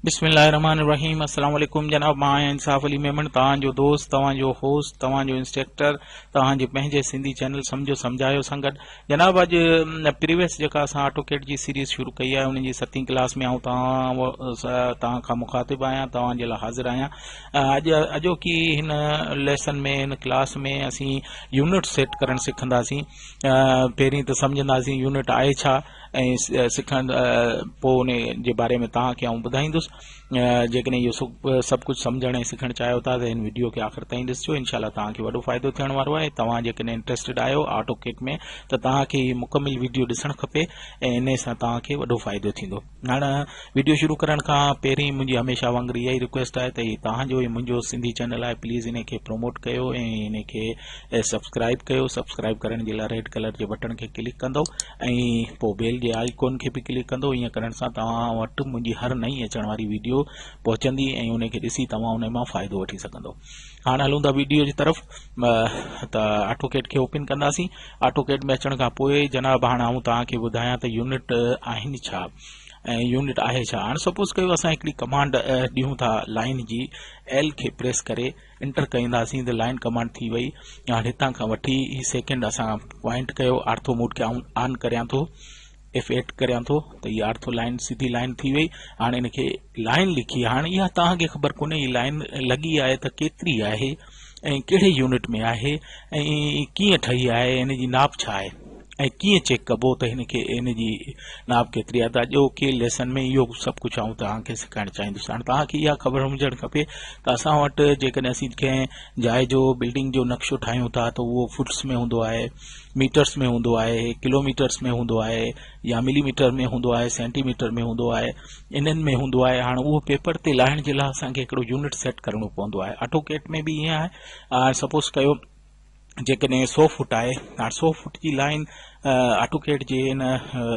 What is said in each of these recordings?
बिस्मिल्लाहिर्रहमानिर्रहीम। अस्सलाम वालेकुम जनाब। मां आहियां इंसाफ अली मेमन, तव्हांजो दोस्त, तव्हांजो होस्ट, तव्हांजो इंस्ट्रक्टर, तव्हांजे पंहिंजे सिंधी चैनल सम्झो सम्झायो संगत। जनाब अॼु प्रीवियस जेका असां ऑटोकेट जी सीरीज़ शुरू कई आहे उन जी 7वीं क्लास में तव्हां खां मुखातिब आहियां, तव्हांजे लाइ हाज़िर आहियां। अॼोकी हिन लेसन में, हिन क्लास में असीं यूनिट सेट करणु सिखंदासीं। पहिरीं त सम्झंदासीं यूनिट आहे छा ऐं सिखण पोइ उन जे बारे में तव्हांखे आउं ॿुधाईंदुसि। जेकॾहिं इहो सभु कुझु सम्झण ऐं सिखणु चाहियो था त हिन वीडियो खे आख़िर ताईं ॾिसिजो। इनशाला तव्हांखे वॾो फ़ाइदो थियण वारो आहे। तव्हां जेकॾहिं इंट्रस्टेड आहियो ऑटोकेट में त तव्हांखे हीअ मुकमिल वीडियो ॾिसणु खपे ऐं इन सां तव्हांखे वॾो फ़ाइदो थींदो। हाणे वीडियो शुरू करण खां पहिरीं मुंहिंजी हमेशह वांगुरु इहा ई रिक्वेस्ट आहे त हीअ तव्हांजो मुंहिंजो सिंधी चैनल आहे, प्लीज़ इन खे प्रमोट कयो ऐं इन खे सब्सक्राइब कयो। सब्सक्राइब करण जे लाइ रेड कलर जे बटन खे क्लिक कंदो ऐं पोइ बेल जे आइकॉन खे बि क्लिक कंदो। ईअं करण सां तव्हां वटि मुंहिंजी हर नई अचण वारी वीडियो पहुचंदी ऐं उन खे ॾिसी तव्हां उन मां फ़ाइदो वठी सघंदो। हाणे हलूं था वीडियो जी तरफ़। त ऑटोकेट खे ओपन कंदासीं। ऑटोकेट में अचण खां पोइ जनाब हाणे आउं तव्हांखे ॿुधायां त यूनिट आहिनि छा ऐं यूनिट आहे छा। हाणे सपोज़ कयो असां हिकिड़ी कमांड ॾियूं था लाइन जी, एल खे प्रेस करे इंटर कंदासीं त लाइन कमांड थी वई। हाणे हितां खां वठी ही सेकेंड असां पॉइंट कयो, आर्थो मोड खे ऑन करियां थो, F8 करियां थो त हीअ आर्थो लाइन सीधी लाइन थी वई। हाणे इन खे लाइन लिखी। हाणे इहा तव्हांखे ख़बर कोन्हे हीअ लाइन लॻी आहे त केतिरी आहे ऐं कहिड़े यूनिट में आहे ऐं कीअं ठही आहे, इन जी नाप छा आहे ऐं कीअं चेक कबो त हिन जी नाप केतिरी आहे। त अॼोके लेसन में इहो सभु कुझु आउं तव्हांखे सेखारणु चाहींदुसि। हाणे तव्हांखे इहा ख़बर हुजणु खपे त असां वटि जेकॾहिं असीं कंहिं जाइ जो बिल्डिंग जो नक्शो ठाहियूं था त उहो फुट्स में हूंदो आहे, मीटर्स में हूंदो आहे, किलोमीटर्स में हूंदो आहे या मिलीमीटर में हूंदो आहे, सेंटीमीटर में हूंदो आहे, इन्हनि में हूंदो आहे। हाणे उहो पेपर ते लाहिण जे लाइ असांखे हिकिड़ो यूनिट सेट करणो पवंदो आहे। ऑटोकेट में बि ईअं आहे। सपोज़ कयो जेकॾहिं 100 फुट आहे, हाणे 100 फुट जी लाइन ऑटोकेट जे इन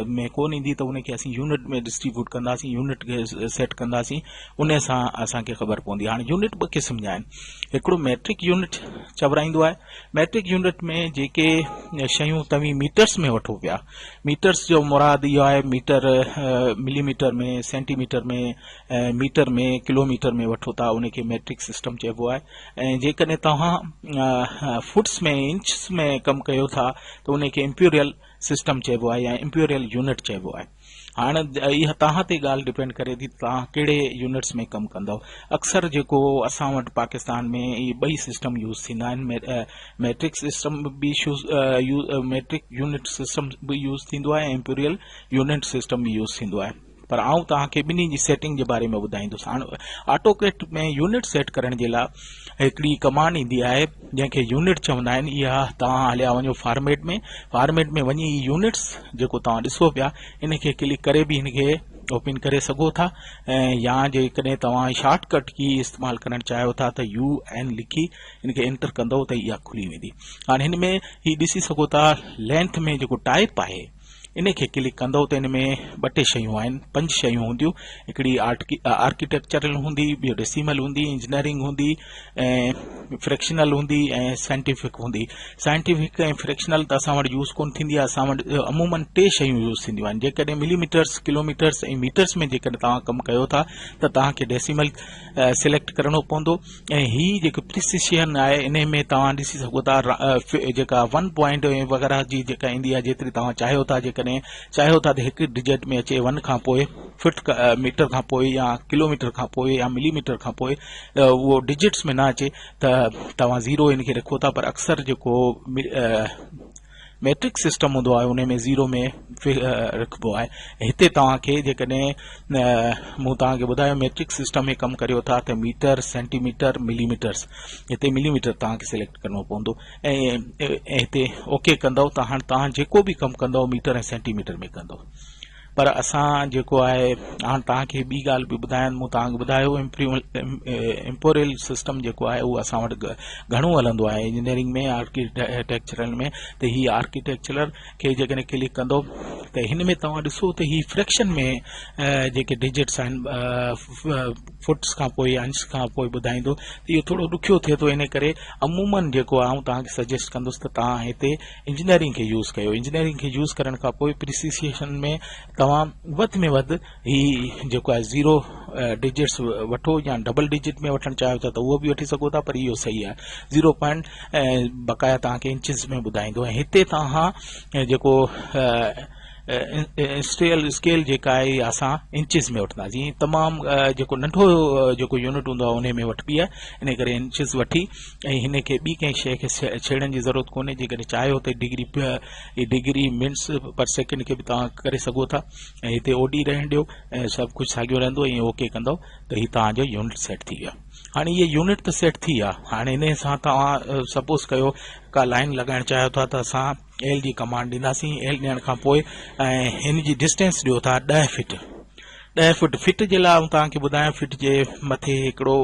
में कोन ईंदी त उनखे असीं यूनिट में डिस्ट्रीब्यूट कंदासीं, यूनिट खे सेट कंदासीं, उन सां असांखे ख़बर पवंदी। हाणे यूनिट ॿ क़िस्म जा आहिनि। हिकिड़ो मैट्रिक यूनिट चवराईंदो आहे। मैट्रिक यूनिट में जेके शयूं तव्हीं मीटर्स में वठो पिया, मीटर्स जो मुराद इहो आहे मीटर मिलीमीटर में, सेंटीमीटर में, मीटर में, किलोमीटर में वठो था, उनखे मैट्रिक सिस्टम चइबो आहे। ऐं जेकॾहिं तव्हां फुट्स में, इंच में कमु कयो था त उनखे इंपीरियल सिस्टम चइबो आहे या इंपीरियल यूनिट चइबो आहे। हाणे इहा तव्हां ते ॻाल्हि डिपेंड करे थी तव्हां कहिड़े यूनिट्स में कमु कंदव। अक्सर जेको असां वटि पाकिस्तान में इहे ॿई सिस्टम यूज़ थींदा आहिनि। मैट्रिक सिस्टम बि मैट्रिक यूनिट सिस्टम बि यूज़ थींदो आहे ऐं इंपीरियल यूनिट सिस्टम बि यूज़ थींदो आहे। पर आउं तव्हांखे ॿिन्ही जी सेटिंग जे बारे में ॿुधाईंदुसि। हाणे ऑटोकेट में यूनिट सेट करण जे लाइ हिकिड़ी कमांड ईंदी आहे जंहिंखे यूनिट चवंदा आहिनि। इहा तव्हां हलिया वञो फॉर्मेट में वञी यूनिट्स जेको तव्हां ॾिसो पिया इनखे क्लिक करे बि हिनखे ओपन करे सघो था ऐं या जेकॾहिं तव्हां शॉर्टकट की इस्तेमालु करणु चाहियो था त UN लिखी इनखे एंटर कंदव त इहा खुली वेंदी। हाणे हिन में हीउ ॾिसी सघो था लेंथ में जेको टाइप आहे इन खे क्लिक कंदव त इन में 2 शयूं आहिनि, 5 शयूं हूंदियूं। हिकिड़ी आर्किटेक्चरल हूंदी, ॿियो डेसिमल हूंदी, इंजीनियरिंग हूंदी ऐं फ्रैक्शनल हूंदी ऐं साइंटिफिक हूंदी। साइंटिफिक ऐं फ्रैक्शनल त असां वटि यूज़ कोन थींदी आहे। असां वटि अमूमन 3 शयूं यूज़ थींदियूं आहिनि। जेकॾहिं मिलीमीटर्स, किलोमीटर्स ऐं मीटर्स में जेकॾहिं तव्हां कमु कयो था त तव्हांखे डेसिमल सिलेक्ट करणो पवंदो ऐं हीअ जेको प्रिसिशन आहे इन में तव्हां ॾिसी सघो था जेका 1 पॉइंट वग़ैरह जी जेका ईंदी आहे जेतिरी तव्हां चाहियो था। जेकॾहिं चाहियो था त हिकु डिजिट में अचे 1 खां पोइ, फुट मीटर खां पोइ या किलोमीटर खां पोइ या मिलीमीटर खां पोइ, उहो डिजिट्स में न अचे त तव्हां 0 इनखे रखो था। पर अक्सर जेको मैट्रिक सिस्टम हूंदो आहे उन में 0 में रखिबो आहे। हिते तव्हांखे जेकॾहिं मूं तव्हांखे ॿुधायो मैट्रिक सिस्टम में कमु करियो था त मीटर, सेंटीमीटर, मिलीमीटर्स, हिते मिलीमीटर तव्हांखे सिलेक्ट करिणो पवंदो ऐं हिते ओके कंदव त हाणे तव्हां जेको बि कमु कंदव मीटर ऐं सेंटीमीटर में कंदव। पर असां जेको आहे हाणे तव्हांखे ॿी ॻाल्हि बि ॿुधायां। मूं तव्हांखे ॿुधायो इंपोरियल सिस्टम जेको आहे उहो असां वटि घणो हलंदो आहे इंजीनियरिंग में, आर्किटेक्चरल में। त हीअ आर्किटेक्चरल खे जेकॾहिं क्लिक कंदो त हिन में तव्हां ॾिसो त हीअ फ्रैक्शन में जेके डिजिट्स आहिनि फुट्स खां पोइ या अंश खां पोइ ॿुधाईंदो त इहो थोरो ॾुखियो थिए थो। इन करे अमूमन जेको आहे तव्हांखे सजेस्ट कंदुसि त तव्हां हिते इंजीनियरिंग खे यूज़ कयो। इंजीनियरिंग खे यूज़ करण खां पोइ प्रिसिशन में तव्हां वधि में वधि ही जेको आहे 0 डिजिट्स वठो या डबल डिजिट में वठणु चाहियो था त उहो बि वठी सघो था, पर इहो सही आहे 0 पॉइंट बक़ाया तव्हांखे इंचिस में ॿुधाईंदो ऐं हिते तव्हां जेको स्केल जेका आहे असां इंचिस में वठंदासीं। तमामु जेको नंढो जेको यूनिट हूंदो आहे उन में वठिबी आहे, इन करे इंचिस वठी ऐं हिन खे ॿी कंहिं शइ खे छेड़ण जी ज़रूरत कोन्हे। जेकॾहिं चाहियो त डिग्री मिनट्स पर सेकेंड खे बि तव्हां करे सघो था ऐं हिते ओडी रहण ॾियो ऐं सभु कुझु साॻियो रहंदो ऐं ओके कंदव त हीउ तव्हांजो यूनिट सेट थी वियो। हाणे इहे यूनिट त सेट थी आहे। हाणे इन सां तव्हां सपोज़ कयो का लाइन लॻाइणु चाहियो था त असां एल जी कमांड ॾींदासीं। एल ॾियण खां पोइ ऐं हिन जी डिस्टेंस ॾियो था 10 फीट। 10 फुट फिट जे लाइ तव्हांखे ॿुधायां, फिट जे मथे हिकिड़ो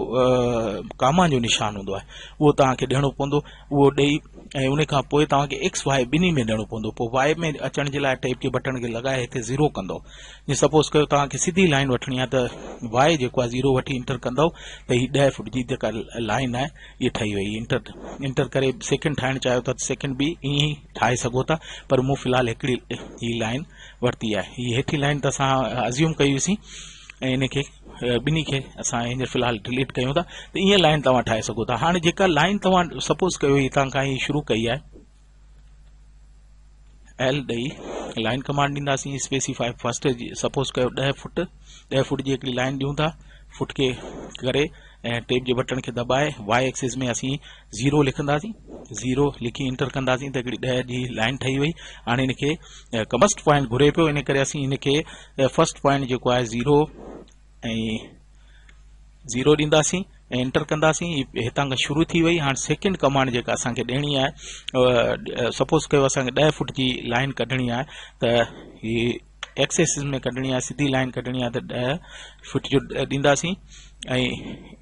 कामा जो निशान हूंदो आहे, उहो तव्हांखे ॾियणो पवंदो। उहो ॾेई ऐं उन खां पोइ तव्हांखे एक्स वाई ॿिन्ही में ॾियणो पवंदो। पोइ वाई में अचण जे लाइ टेप जे बटन खे लॻाए हिते 0 कंदो। जीअं सपोज़ कयो तव्हांखे सिधी लाइन वठणी आहे त वाई जेको आहे 0 वठी इंटर कंदव त हीअ 10 फुट जी जेका लाइन आहे इहा ठही वई। इंटर करे सेकेंड ठाहिणु चाहियो था त सेकेंड बि ईअं ई ठाहे सघो था, पर मूं फ़िलहालु हिकिड़ी हीअ लाइन वरिती आहे। हीअ हेठी लाइन त असां अज़्यूम कईसीं ऐं इन खे ॿिन्ही खे असां हींअर फ़िलहालु डिलीट कयूं था त ईअं लाइन तव्हां ठाहे सघो था। हाणे जेका लाइन तव्हां सपोज़ कयो हितां खां ई शुरू कई आहे, एल ॾेई लाइन कमांड ॾींदासीं, स्पेसिफाई फर्स्ट सपोज़ कयो 10 फुट जी हिकिड़ी लाइन ॾियूं था। फुट खे करे ऐं टेप जे बटन खे दॿाए वाई एक्सिस में असीं 0 लिखंदासीं। 0 लिखी इंटर कंदासीं त हिकिड़ी 10 जी लाइन ठही वई। हाणे इन खे फर्स्ट पॉइंट घुरे पियो, इन करे असीं इन खे फर्स्ट पॉइंट जेको आहे 0 ॾींदासीं ऐं इंटर कंदासीं। हितां खां शुरू थी वई। हाणे सेकेंड कमांड जेका असांखे ॾियणी आहे, सपोज़ कयो असांखे 10 फुट जी लाइन कढणी आहे त हीअ एक्सिस में कढणी आहे, सिधी लाइन कढणी आहे त 10 फुट जो ॾींदासीं ऐं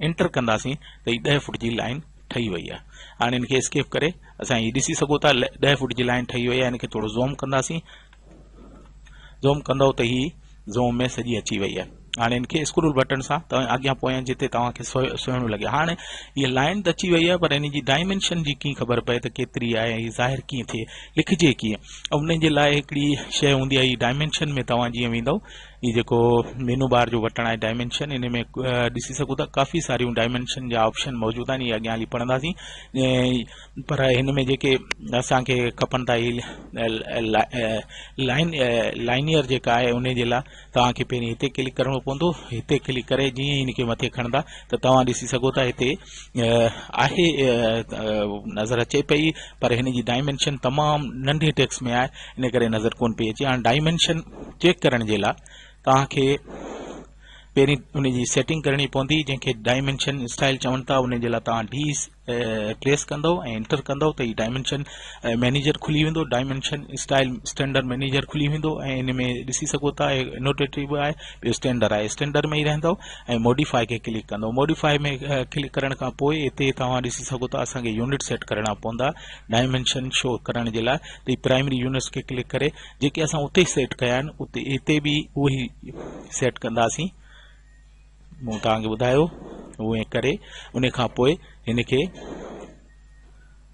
इंटर कंदासीं त हीअ 10 फुट जी लाइन ठही वई आहे। हाणे इन खे स्केप करे असां हीअ ॾिसी सघो था 10 फुट जी लाइन ठही वई आहे। इन खे थोरो ज़ूम कंदासीं, ज़ूम कंदव त हीअ ज़ूम में सॼी अची वई आहे। हाणे इनखे स्क्रोल बटन सां तव्हां अॻियां पोयां जिते तव्हांखे सुहिणो लॻे। हाणे हीअ लाइन त अची वई आहे, पर इन जी डायमेंशन जी कीअं ख़बर पए त केतिरी आहे ऐं ज़ाहिर कीअं थिए, लिखिजे कीअं। ऐं उन जे लाइ हिकिड़ी शइ हूंदी आहे, हीअ डायमेंशन में तव्हां जीअं वेंदव, हीअ जेको मेनू बार जो बटन आहे डायमेंशन, इन में ॾिसी सघो था काफ़ी सारियूं डायमेंशन जा ऑप्शन मौजूदु आहिनि। इहे अॻियां हली पढ़ंदासीं, पर हिन में जेके असांखे खपनि था लाइनियर जेका आहे उन जे लाइ तव्हांखे पहिरीं हिते क्लिक करिणो पवंदो। हिते क्लिक करे जीअं ई हिनखे मथे खणंदा त तव्हां ॾिसी सघो था हिते आहे नज़र अचे पई, पर हिन जी डायमेंशन तमामु नंढे टेक्स्ट में आहे, इन करे नज़र कोन पई अचे। हाणे डायमेंशन चेक करण जे लाइ तव्हांखे पहिरीं उन जी सेटिंग करणी पवंदी, जंहिंखे डायमेंशन स्टाइल चवनि था। उन जे लाइ तव्हां डी प्लेस कंदव ऐं इंटर कंदव त हीअ डायमेंशन मैनेजर खुली वेंदो। डायमेंशन स्टाइल स्टैंडर्ड मैनेजर खुली वेंदो ऐं इन में ॾिसी सघो था नोटेटिव आहे, ॿियो स्टैंडर्ड आहे। स्टैंडर्ड में ई रहंदव ऐं मॉडिफाई खे क्लिक कंदव। मॉडिफाई में क्लिक करण खां पोइ हिते तव्हां ॾिसी सघो था असांखे यूनिट सेट करणा पवंदा डायमेंशन शो करण जे लाइ। त प्राइमरी यूनिट्स खे क्लिक करे जेके असां उते सेट कया आहिनि उते हिते बि उहे ई सेट कंदासीं। मूं तव्हांखे ॿुधायो उहे करे उन खां पोइ हिन खे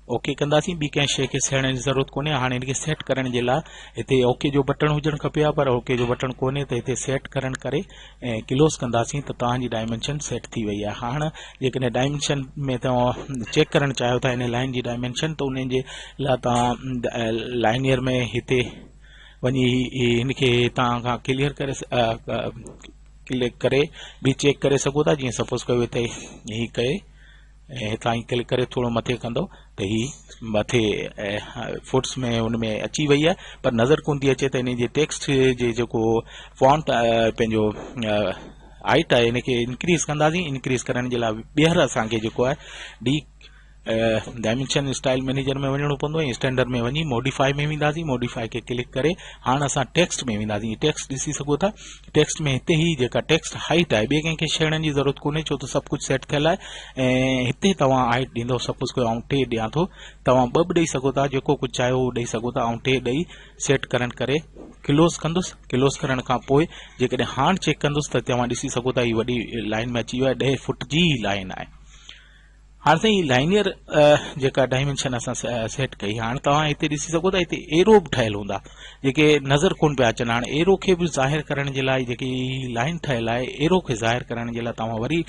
ओके कंदासीं। ॿी कंहिं शइ खे सेड़ण जी ज़रूरत कोन्हे। हाणे हिनखे सेट करण जे लाइ हिते ओके जो बटन हुजणु खपे हा, पर ओके जो बटन कोन्हे, त हिते सेट करण करे ऐं क्लोज़ कंदासीं त तव्हांजी डायमेंशन सेट थी वई आहे। हाणे जेकॾहिं डायमेंशन में तव्हां चेक करणु चाहियो था हिन लाइन जी डायमेंशन, त उन जे लाइ तव्हां लाइनियर में हिते वञी हिनखे तव्हां खां क्लिक करे बि चेक करे सघो था। जीअं सपोज़ कयो हिते हीअ कए ऐं हितां ई क्लिक करे थोरो मथे कंदो त हीअ मथे फुट्स में उन में अची वई आहे, पर नज़र कोन थी अचे। त इन जे टेक्स्ट जे जेको फॉन्ट पंहिंजो हाइट आहे इनखे इंक्रीज़ कंदासीं। इंक्रीज़ करण जे लाइ ॿीहर असांखे जेको आहे डी डायमेंशन स्टाइल मैनेजर में वञणो पवंदो ऐं स्टैंडर्ड में वञी मॉडिफाई में वेंदासीं। मॉडिफाई खे क्लिक करे हाणे असां टेक्स्ट में वेंदासीं। टेक्स्ट ॾिसी सघो था, टेक्स्ट में हिते ई जेका टेक्स्ट हाइट आहे ॿिए कंहिंखे छेड़ण जी ज़रूरत कोन्हे, छो त सभु कुझु सेट थियल आहे। ऐं हिते तव्हां हाइट ॾींदव, सपोज़ कयो आउं 3 ॾियां थो, तव्हां 2 बि ॾेई सघो था, जेको कुझु चाहियो उहो ॾेई सघो था। ऐं 3 ॾेई सेट करण करे क्लोज़ कंदुसि। क्लोज़ करण खां पोइ जेकॾहिं हाणे चेक कंदुसि त तव्हां ॾिसी सघो था हीअ वॾी लाइन में अची वियो आहे, 10 फुट जी लाइन आहे। हाणे साईं लाइनियर जेका डायमेंशन असां सेट कई, हाणे तव्हां हिते ॾिसी सघो था, हिते एरो बि ठहियल हूंदा जेके नज़र कोन पिया अचनि। हाणे एरो खे बि ज़ाहिर करण जे लाइ जेकी लाइन ठहियल आहे, एरो खे ज़ाहिर करण जे लाइ तव्हां वरी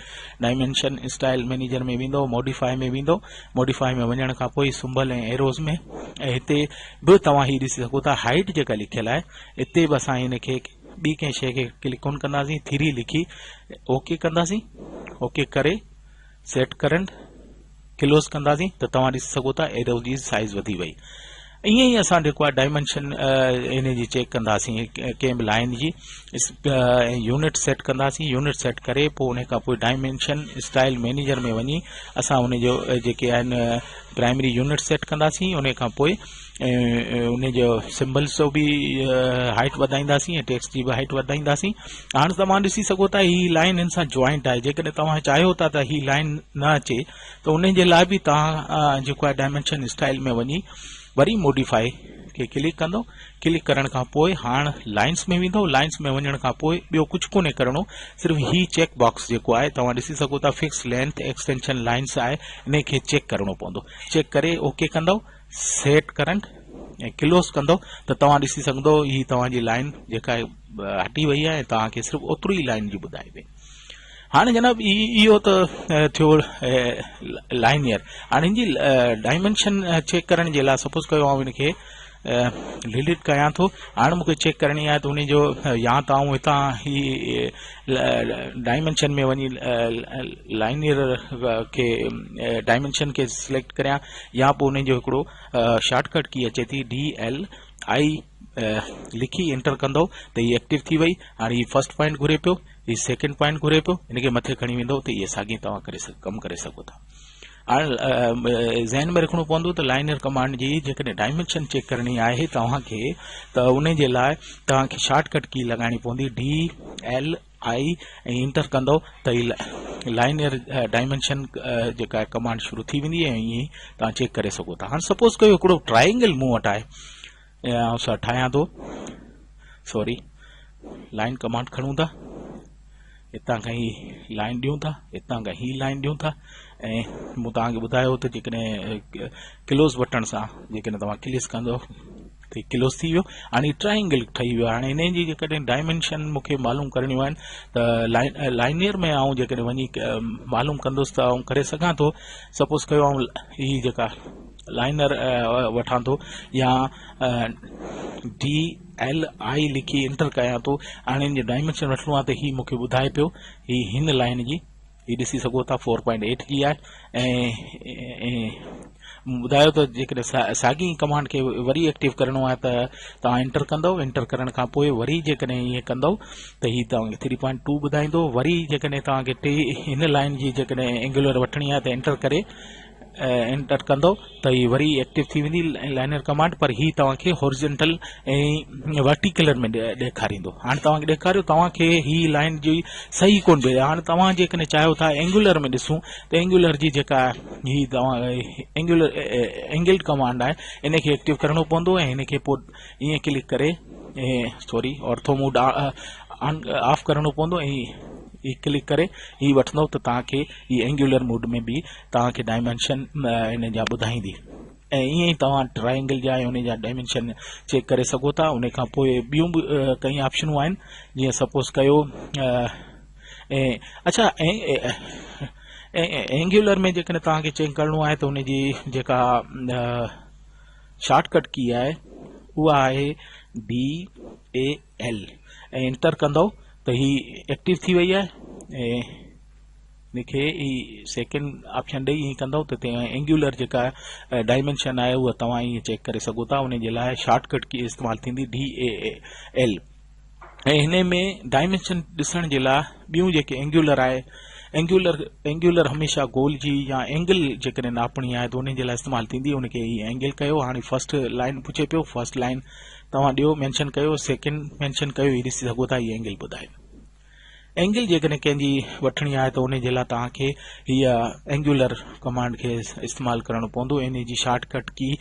डायमेंशन स्टाइल मैनेजर में वेंदो, मॉडिफाई में वेंदो, मॉडिफाई में वञण खां पोइ सिंबल ऐं एरोज़ में, ऐं हिते बि तव्हां हीउ ॾिसी सघो था हाइट जेका लिखियल आहे, हिते बि असां हिन खे ॿी कंहिं शइ खे क्लिक कोन कंदासीं, 3 लिखी ओके कंदासीं, ओके करे सेट करंट क्लोज कंदासीं त तव्हां ॾिसी सघो था एरो जी साइज़ वधी वई। ईअं ई असां जेको आहे डायमेंशन इन जी चेक कंदासीं कंहिं बि लाइन जी, यूनिट सेट कंदासीं, यूनिट सेट करे पोइ उन खां पोइ डायमेंशन स्टाइल मैनेजर में वञी असां उन जो जेके आहिनि प्राइमरी यूनिट सेट कंदासीं, उन खां पोइ उन जो सिंबल्स जो बि हाइट वधाईंदासीं ऐं टेक्स्ट जी बि हाइट वधाईंदासीं। हाणे तव्हां ॾिसी सघो था हीअ लाइन हिन सां जॉइंट आहे, जेकॾहिं तव्हां चाहियो था त हीअ लाइन न अचे त उन जे लाइ बि तव्हां जेको आहे डायमेंशन स्टाइल में वञी वरी मॉडिफाई खे क्लिक कंदो, क्लिक करण खां पोइ हाणे लाइन्स में वेंदो, लाइन्स में वञण खां पोइ ॿियो कुझु कोन्हे करणो, सिर्फ़ु ही चेक बॉक्स जेको आहे तव्हां ॾिसी सघो था फिक्स लेंथ एक्सटेंशन लाइन्स आहे, इन खे चेक करणो पवंदो, चेक करे ओके कंदो, सेट करंट ऐं क्लोज कंदो त तव्हां ॾिसी सघंदो ही तव्हांजी लाइन जेका हटी वई आहे ऐं तव्हांखे सिर्फ़ु ओतिरी ई लाइन जी ॿुधाए पई। हाणे जनाब इहो त थियो लाइनियर। हाणे हिन जी डायमेंशन चेक करण जे लाइ सपोज कयो आउं हिनखे डिलीट कयां थो, हाणे मूंखे चेक करणी आहे त उन जो या त आउं हितां ही डायमेंशन में वञी लाइनियर खे डायमेंशन खे सिलेक्ट करियां, या पोइ उन जो हिकिड़ो शॉर्टकट की अचे थी DLI लिखी एंटर कंदो त हीअ एक्टिव थी वई। हाणे हीअ फर्स्ट पॉइंट घुरे पियो, हीअ सेकेंड पॉइंट घुरे पियो, इनखे मथे खणी वेंदो त इहे साॻी तव्हां कमु करे सघो था। हाणे ज़हन में रखणो पवंदो त लाइनर कमांड जी जेकॾहिं डायमेंशन चेक करणी आहे तव्हांखे त उन जे लाइ तव्हांखे शॉर्टकट की लॻाइणी पवंदी DLI ऐं इंटर कंदो त हीअ लाइनर डायमेंशन जेका आहे कमांड शुरू थी वेंदी ऐं ईअं ई तव्हां चेक करे सघो था। हाणे सपोज कयो हिकिड़ो ट्राइंगल मूं वटि आहे, असां ठाहियां थो, सॉरी लाइन कमांड खणूं था, हितां खां ही लाइन ॾियूं था, हितां खां ही लाइन ॾियूं था, ऐं मूं तव्हांखे ॿुधायो त जेकॾहिं क्लोज़ बटन सां जेकॾहिं तव्हां क्लिक कंदो त क्लोज़ थी वियो। हाणे ट्राइंगल ठही वियो। हाणे हिन जी जेकॾहिं डायमेंशन मूंखे मालूम करणियूं आहिनि त लाइनियर में आउं जेकॾहिं वञी मालूम कंदुसि त आउं करे सघां थो। सपोज कयो आउं ही जेका लाइनर वठां थो या DLI लिखी एंटर कयां थो, हाणे हिन जो डायमेंशन वठिणो आहे त ही मूंखे ॿुधाए पियो ही हिन लाइन जी, ही ॾिसी सघो था 4.8 जी आहे, ऐं ॿुधायो त जेकॾहिं साॻी कमांड खे वरी एक्टिव करणो आहे त तव्हां एंटर कंदो, एंटर करण खां पोइ वरी जेकॾहिं ईअं कंदो त ही तव्हांखे 3.2 ॿुधाईंदो। वरी जेकॾहिं तव्हांखे हिन लाइन जी जेकॾहिं एंगुलर वठणी आहे त एंटर करे एंटर कंदो त ही वरी एक्टिव थी वेंदी लाइनर कमांड, पर ही तव्हांखे हॉरिजॉन्टल ऐं वर्टिकुलर में ॾेखारींदो। हाणे तव्हांखे ॾेखारियो तव्हांखे ही लाइन जी सही कोन पई, हाणे तव्हां जेकॾहिं चाहियो था एंगुलर में ॾिसूं त एंगुलर जी जेका ही तव्हां एंगल्ड कमांड आहे इनखे एक्टिव करणो पवंदो, ऐं हिनखे पोइ ईअं क्लिक करे सॉरी ऑर्थो मोड ऑफ करणो पवंदो, ऐं ही क्लिक करे ही वठंदो त तव्हांखे ही एंगुलर मोड में बि तव्हांखे डायमेंशन इन जा ॿुधाईंदी, ऐं ईअं ई तव्हां ट्राइंगल जा ऐं उन जा डायमेंशन चेक करे सघो था। उन खां पोइ ॿियूं बि कई ऑप्शनूं आहिनि, जीअं सपोज कयो अच्छा एंगुलर में जेकॾहिं तव्हांखे चेक करणो आहे त उन जी जेका शॉर्टकट की आहे उहा आहे DAL, ऐं एंटर कंदो त ही एक्टिव थी वई आहे, ऐं हिनखे ही सेकेंड ऑप्शन ॾेई ईअं कंदो त एंगुलर जेका डायमेंशन आहे उहा तव्हां ईअं चेक करे सघो था। उन जे लाइ शॉर्टकट की इस्तेमालु थींदी DAL, ऐं हिन में डायमेंशन ॾिसण जे लाइ ॿियूं जेके एंगुलर आहे, एंगुलर हमेशह गोल जी या एंगल जेकॾहिं नापणी आहे त उन जे लाइ इस्तेमालु थींदी, उनखे ही एंगल कयो। हाणे फर्स्ट लाइन पुछे पियो, फर्स्ट लाइन तव्हां ॾियो मेंशन कयो, सेकेंड मेंशन कयो, ही ॾिसी सघो था ही एंगल ॿुधाए। एंगल जेकॾहिं कंहिंजी वठणी आहे त उन जे लाइ तव्हांखे हीअ एंगुलर कमांड खे इस्तेमालु करणो पवंदो, इन जी शॉर्टकट की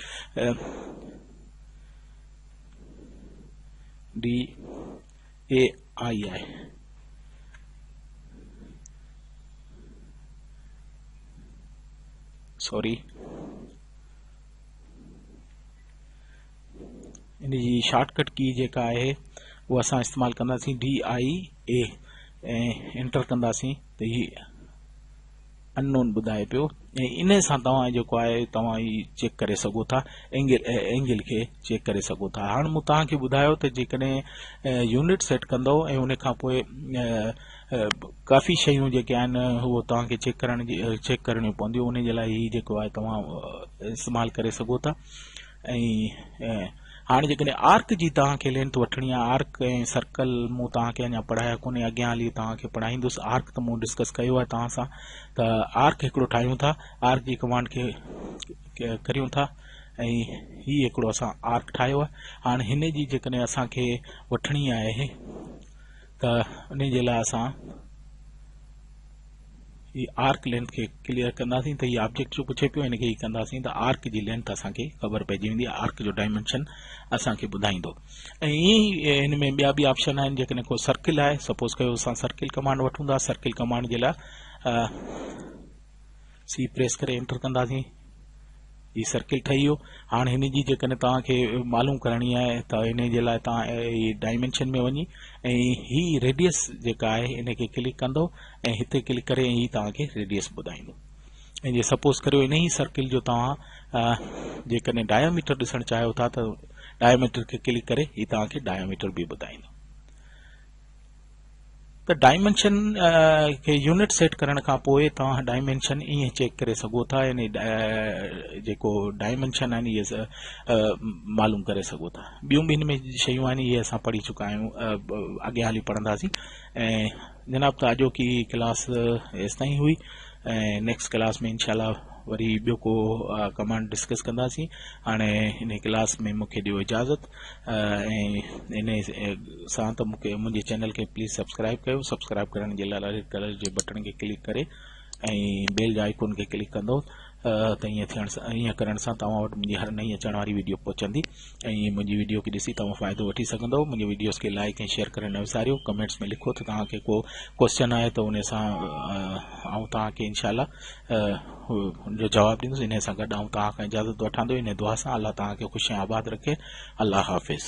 DAI आहे। सॉरी इन जी शॉर्टकट की जेका आहे उहा असां इस्तेमालु कंदासीं DIA ऐं एंटर कंदासीं त हीअ अननोन ॿुधाए पियो ऐं इन सां तव्हां जेको आहे तव्हां ही चेक करे सघो था एंगल खे चेक करे सघो था। हाणे मूं तव्हांखे ॿुधायो त जेकॾहिं यूनिट सेट कंदव ऐं उन खां पोइ काफ़ी शयूं जेके आहिनि उहो तव्हांखे चेक करणियूं पवंदियूं। उन जे लाइ ही जेको आहे तव्हां इस्तेमालु करे सघो था। ऐं हाणे जेकॾहिं आर्क जी तव्हांखे लेंथ वठणी आहे, आर्क ऐं सर्कल मूं तव्हांखे अञा पढ़ाया कोन्हे, अॻियां हली तव्हांखे पढ़ाईंदुसि। आर्क त मूं डिस्कस कयो आहे तव्हां सां, त आर्क हिकिड़ो ठाहियूं था, आर्क जी कमांड खे करियूं था ऐं ही हिकिड़ो असां आर्क ठाहियो आहे। हाणे हिन जी जेकॾहिं असांखे वठणी आहे त उन जे लाइ असां ही आर्क लेंथ खे क्लियर कंदासीं त ही ऑब्जेक्ट जो पुछे पियो, हिनखे ही कंदासीं त आर्क जी लेंथ असांखे ख़बर पइजी वेंदी, आर्क जो डायमेंशन असांखे ॿुधाईंदो। ऐं ईअं ई हिन में ॿिया बि ऑप्शन आहिनि। जेकॾहिं को सर्किल आहे, सपोज कयो असां सर्किल कमांड वठूं था, सर्किल कमांड जे लाइ C प्रेस करे एंटर कंदासीं, ही सर्किल ठही वियो। हाणे हिन जी जेकॾहिं तव्हांखे मालूम करणी आहे त इन जे लाइ तव्हां डायमेंशन में वञी ऐं ही रेडियस जेका आहे इनखे क्लिक कंदो ऐं हिते क्लिक करे ही तव्हांखे रेडियस ॿुधाईंदो। ऐं जे सपोज करियो इन ही सर्किल जो तव्हां जेकॾहिं डायमीटर ॾिसणु चाहियो था त डायमीटर खे क्लिक करे ही तव्हांखे डायमीटर बि ॿुधाईंदो। त डायमेंशन खे यूनिट सेट करण खां पोइ तव्हां डायमेंशन ईअं चेक करे सघो था, यानी जेको डायमेंशन आहिनि इहे मालूम करे सघो था। ॿियूं बि हिन में शयूं आहिनि, इहे असां पढ़ी चुका आहियूं, अॻियां हली पढ़ंदासीं। ऐं जनाब त अॼोकी क्लास एसि ताईं हुई ऐं नेक्स्ट क्लास में इंशाल्लाह वरी ॿियो को कमांड डिस्कस कंदासीं। हाणे इन क्लास में मूंखे ॾियो इजाज़त ऐं इन सां त मूंखे मुंहिंजे चैनल खे प्लीज़ सब्सक्राइब कयो। सब्सक्राइब करण जे लाइ रेड कलर जे बटन खे क्लिक करे ऐं बेल जे आइकॉन खे क्लिक कंदो त ईअं करण सां तव्हां वटि मुंहिंजी हर नई अचण वारी वीडियो पहुचंदी ऐं मुंहिंजी वीडियो खे ॾिसी तव्हां फ़ाइदो वठी सघंदव। मुंहिंजे वीडियोज़ खे लाइक ऐं शेयर करणु न विसारियो। कमेंट्स में लिखो त तव्हांखे को क्वेश्चन आहे त उन सां आऊं तव्हांखे इनशाला जो जवाबु ॾींदुसि। इन सां गॾु आऊं तव्हां खां इजाज़त वठंदो इन दुआ सां, अल्लाह तव्हांखे ख़ुशि ऐं आबाद रखे। अल्लाह हाफ़िज़।